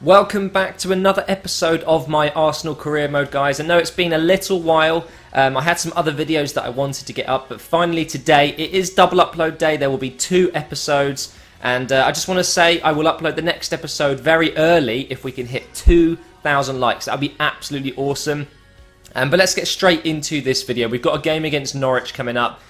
Welcome back to another episode of my Arsenal career mode, guys. I know it's been a little while. I had some other videos that I wanted to get up, but finally today it is double upload day. There will be 2 episodes, and I just want to say I will upload the next episode very early if we can hit 2,000 likes. That would be absolutely awesome. But let's get straight into this video. We've got a game against Norwich coming up.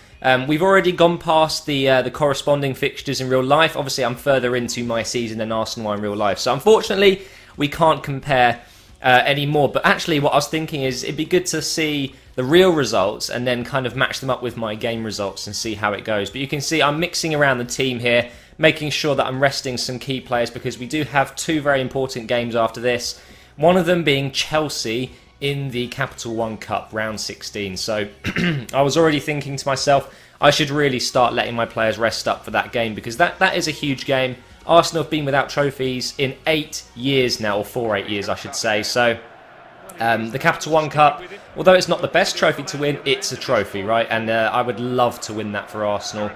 We've already gone past the corresponding fixtures in real life. Obviously, I'm further into my season than Arsenal are in real life. So, unfortunately, we can't compare anymore. But actually, what I was thinking is it'd be good to see the real results and then kind of match them up with my game results and see how it goes. But you can see I'm mixing around the team here, making sure that I'm resting some key players because we do have 2 very important games after this. One of them being Chelsea in the Capital One Cup round 16. So I was already thinking to myself, I should really start letting my players rest up for that game because that is a huge game. Arsenal have been without trophies in 8 years now, or for 8 years I should say. So the Capital One Cup, although it's not the best trophy to win, it's a trophy, right? And I would love to win that for Arsenal.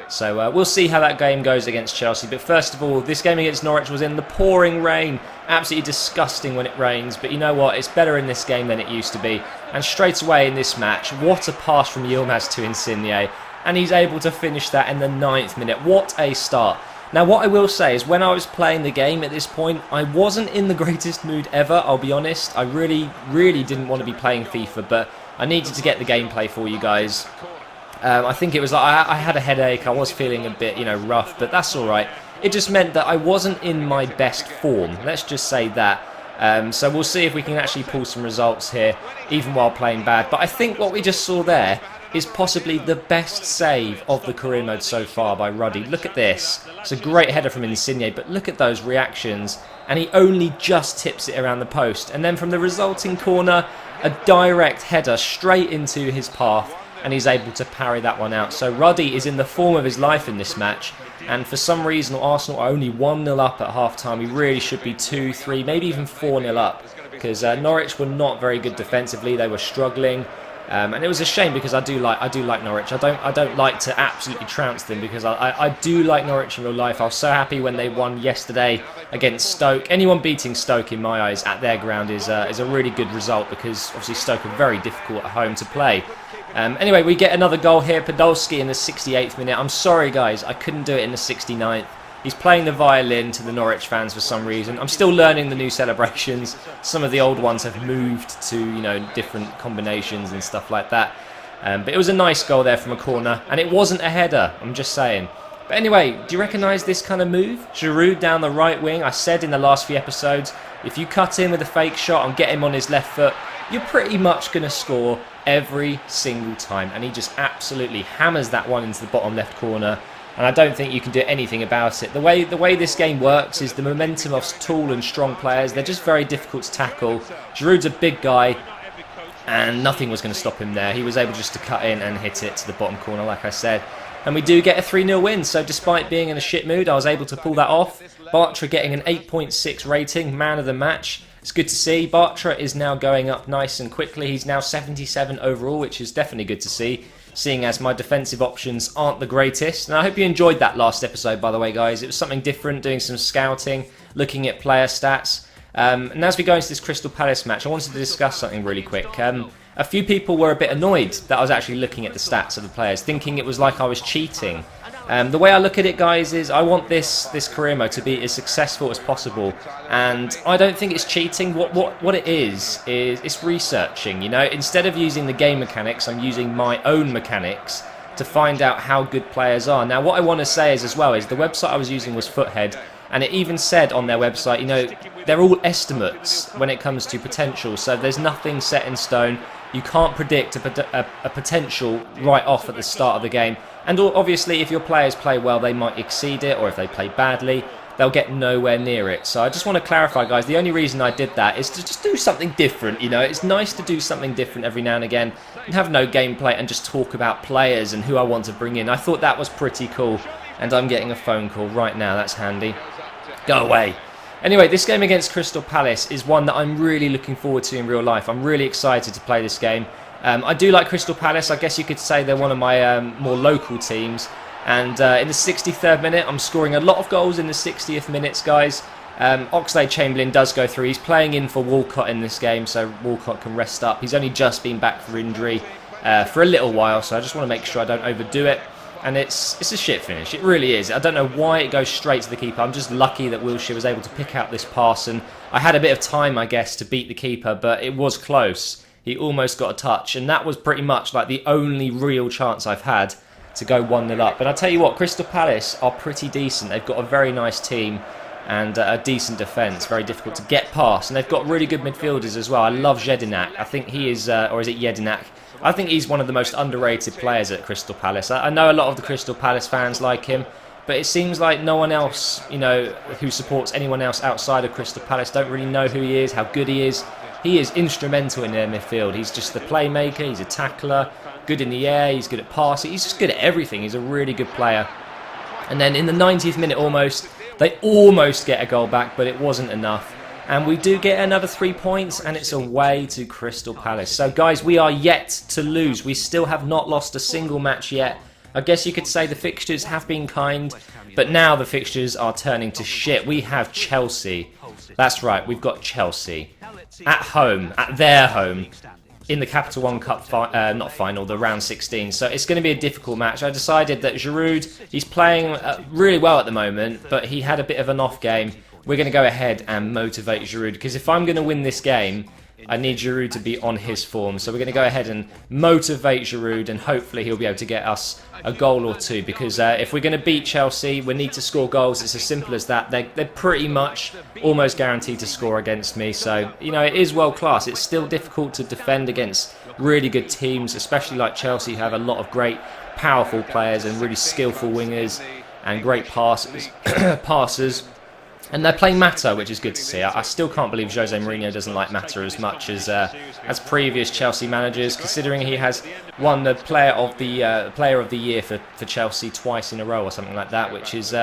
So we'll see how that game goes against Chelsea. But first of all, this game against Norwich was in the pouring rain. Absolutely disgusting when it rains. But you know what? It's better in this game than it used to be. And straight away in this match, what a pass from Yilmaz to Insigne. And he's able to finish that in the 9th minute. What a start. Now, what I will say is when I was playing the game at this point, I wasn't in the greatest mood ever, I'll be honest. I really didn't want to be playing FIFA, but I needed to get the gameplay for you guys. I think it was like I had a headache. I was feeling a bit, rough, but that's all right. It just meant that I wasn't in my best form. Let's just say that. So we'll see if we can actually pull some results here, even while playing bad. But I think what we just saw there is possibly the best save of the career mode so far by Ruddy. Look at this. It's a great header from Insigne, but look at those reactions. And he only just tips it around the post. And then from the resulting corner, a direct header straight into his path. And he's able to parry that one out. So Ruddy is in the form of his life in this match. And for some reason, Arsenal are only 1-0 up at half-time. We really should be 2, 3, maybe even 4-0 up. Because Norwich were not very good defensively. They were struggling. And it was a shame because I do like Norwich. I don't like to absolutely trounce them because I do like Norwich in real life. I was so happy when they won yesterday against Stoke. Anyone beating Stoke in my eyes at their ground is a really good result because obviously Stoke are very difficult at home to play. Anyway, we get another goal here. Podolski in the 68th minute. I'm sorry, guys. I couldn't do it in the 69th. He's playing the violin to the Norwich fans for some reason. I'm still learning the new celebrations. Some of the old ones have moved to, different combinations and stuff like that. But it was a nice goal there from a corner. And it wasn't a header, I'm just saying. But anyway, do you recognise this kind of move? Giroud down the right wing. I said in the last few episodes, if you cut in with a fake shot and get him on his left foot, you're pretty much going to score every single time. And he just absolutely hammers that one into the bottom left corner. And I don't think you can do anything about it. The way this game works is the momentum of tall and strong players. They're just very difficult to tackle. Giroud's a big guy, and nothing was going to stop him there. He was able just to cut in and hit it to the bottom corner, like I said. And we do get a 3-0 win. So despite being in a shit mood, I was able to pull that off. Bartra getting an 8.6 rating, man of the match. It's good to see. Bartra is now going up nice and quickly. He's now 77 overall, which is definitely good to see, seeing as my defensive options aren't the greatest. And I hope you enjoyed that last episode, by the way, guys. It was something different, doing some scouting, looking at player stats. And as we go into this Crystal Palace match, I wanted to discuss something really quick. A few people were a bit annoyed that I was actually looking at the stats of the players, thinking it was like I was cheating. The way I look at it, guys, is I want this career mode to be as successful as possible, and I don't think it's cheating. What it is it's researching. Instead of using the game mechanics, I'm using my own mechanics to find out how good players are. Now, what I want to say is the website I was using was Foothead, and it even said on their website, they're all estimates when it comes to potential. So there's nothing set in stone. You can't predict a potential right off at the start of the game. And obviously, if your players play well, they might exceed it, or if they play badly, they'll get nowhere near it. So I just want to clarify, guys, the only reason I did that is to just do something different. It's nice to do something different every now and again and have no gameplay and just talk about players and who I want to bring in. I thought that was pretty cool, and I'm getting a phone call right now. That's handy. Go away. Anyway, this game against Crystal Palace is one that I'm really looking forward to in real life. I'm really excited to play this game. I do like Crystal Palace. I guess you could say they're one of my more local teams. And in the 63rd minute, I'm scoring a lot of goals in the 60th minutes, guys. Oxlade-Chamberlain does go through. He's playing in for Walcott in this game, so Walcott can rest up. He's only just been back for injury for a little while, so I just want to make sure I don't overdo it. And it's a shit finish. It really is. I don't know why it goes straight to the keeper. I'm just lucky that Wilshere was able to pick out this pass, and I had a bit of time, I guess, to beat the keeper, but it was close. He almost got a touch, and that was pretty much like the only real chance I've had to go 1-0 up. And I tell you what, Crystal Palace are pretty decent. They've got a very nice team and a decent defence, very difficult to get past. And they've got really good midfielders as well. I love Jedinak. I think he is, or is it Jedinak? I think he's one of the most underrated players at Crystal Palace. I know a lot of the Crystal Palace fans like him, but it seems like no one else, you know, who supports anyone else outside of Crystal Palace don't really know who he is, how good he is. He is instrumental in their midfield. He's just the playmaker, he's a tackler, good in the air, he's good at passing, he's just good at everything. He's a really good player. And then in the 90th minute they almost get a goal back, but it wasn't enough. And we do get another 3 points, and it's away to Crystal Palace. So guys, we are yet to lose. We still have not lost a single match yet. I guess you could say the fixtures have been kind, but now the fixtures are turning to shit. We have Chelsea. That's right, we've got Chelsea at home, at their home, in the Capital One Cup, not final, the round 16. So it's going to be a difficult match. I decided that Giroud, he's playing really well at the moment, but he had a bit of an off game. We're going to go ahead and motivate Giroud, because if I'm going to win this game, I need Giroud to be on his form. So we're going to go ahead and motivate Giroud, and hopefully he'll be able to get us a goal or two, because if we're going to beat Chelsea, we need to score goals. It's as simple as that. They're pretty much almost guaranteed to score against me. So, you know, it is world class. It's still difficult to defend against really good teams, especially like Chelsea, who have a lot of great, powerful players and really skillful wingers and great passers. And they're playing Mata, which is good to see. I still can't believe Jose Mourinho doesn't like Mata as much as previous Chelsea managers, considering he has won the Player of the Year for Chelsea twice in a row or something like that, which is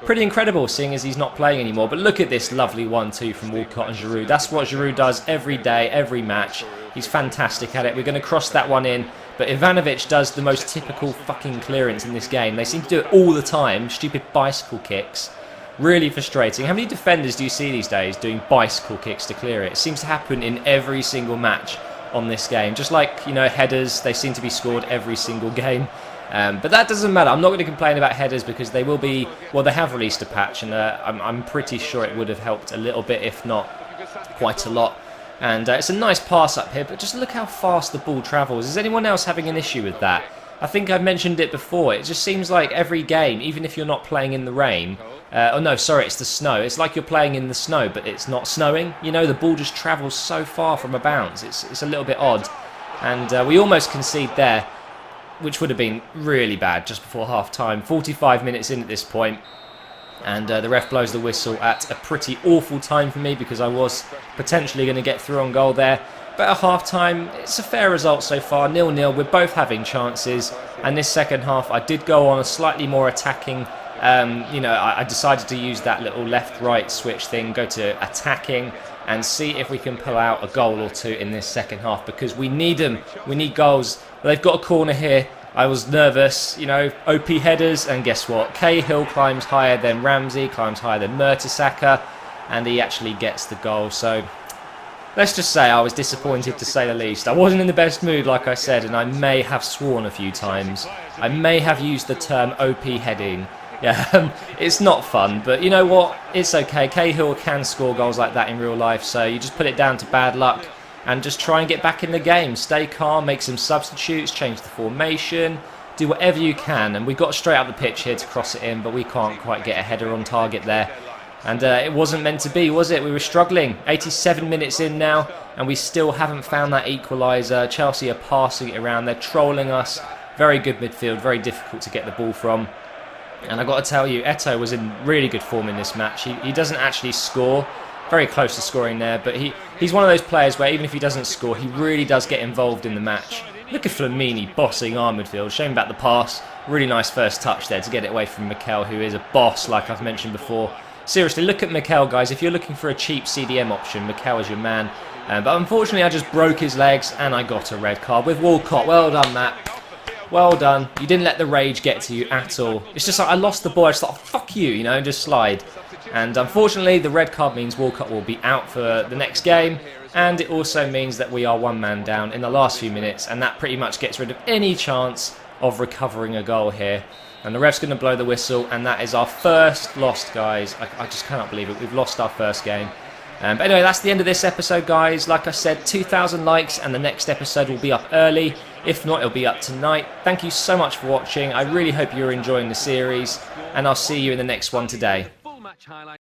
pretty incredible, seeing as he's not playing anymore. But look at this lovely 1-2 from Walcott and Giroud. That's what Giroud does every day, every match. He's fantastic at it. We're going to cross that one in. But Ivanovic does the most typical fucking clearance in this game. They seem to do it all the time. Stupid bicycle kicks. Really frustrating. How many defenders do you see these days doing bicycle kicks to clear it? It seems to happen in every single match on this game. Just like, you know, headers, they seem to be scored every single game. But that doesn't matter. I'm not going to complain about headers, because they will be, well, they have released a patch, and I'm pretty sure it would have helped a little bit, if not quite a lot. And it's a nice pass up here, but just look how fast the ball travels. Is anyone else having an issue with that? I think I've mentioned it before. It just seems like every game, even if you're not playing in the rain, oh no, sorry, it's the snow. It's like you're playing in the snow, but it's not snowing. You know, the ball just travels so far from a bounce. It's a little bit odd. And we almost concede there, which would have been really bad just before half-time. 45 minutes in at this point, and the ref blows the whistle at a pretty awful time for me, because I was potentially going to get through on goal there. But at half-time, it's a fair result so far, 0-0. We're both having chances, and this second half I did go on a slightly more attacking. You know, I decided to use that little left-right switch thing, go to attacking, and see if we can pull out a goal or two in this second half, because we need them. We need goals. They've got a corner here. I was nervous, you know, OP headers, and guess what? Cahill climbs higher than Ramsey, climbs higher than Mertesacker, and he actually gets the goal. So let's just say I was disappointed, to say the least. I wasn't in the best mood, like I said, and I may have sworn a few times. I may have used the term OP heading. Yeah, it's not fun, but you know what? It's okay. Cahill can score goals like that in real life, so you just put it down to bad luck and just try and get back in the game. Stay calm, make some substitutes, change the formation, do whatever you can. And we got straight up the pitch here to cross it in, but we can't quite get a header on target there. And it wasn't meant to be, was it? We were struggling. 87 minutes in now, and we still haven't found that equaliser. Chelsea are passing it around. They're trolling us. Very good midfield, very difficult to get the ball from. And I've got to tell you, Eto'o was in really good form in this match. He doesn't actually score. Very close to scoring there, but he's one of those players where even if he doesn't score, he really does get involved in the match. Look at Flamini bossing our midfield, showing back the pass. Really nice first touch there to get it away from Mikel, who is a boss, like I've mentioned before. Seriously, look at Mikel, guys. If you're looking for a cheap CDM option, Mikel is your man. But unfortunately, I just broke his legs, and I got a red card with Walcott. Well done, Matt. Well done. You didn't let the rage get to you at all. It's just like I lost the ball. I just thought, oh, fuck you, you know, and just slide. And unfortunately, the red card means Walcott will be out for the next game, and it also means that we are one man down in the last few minutes, and that pretty much gets rid of any chance of recovering a goal here. And the ref's going to blow the whistle, and that is our first loss, guys. I just cannot believe it. We've lost our first game. But anyway, that's the end of this episode, guys. Like I said, 2,000 likes, and the next episode will be up early. If not, it'll be up tonight. Thank you so much for watching. I really hope you're enjoying the series, and I'll see you in the next one today.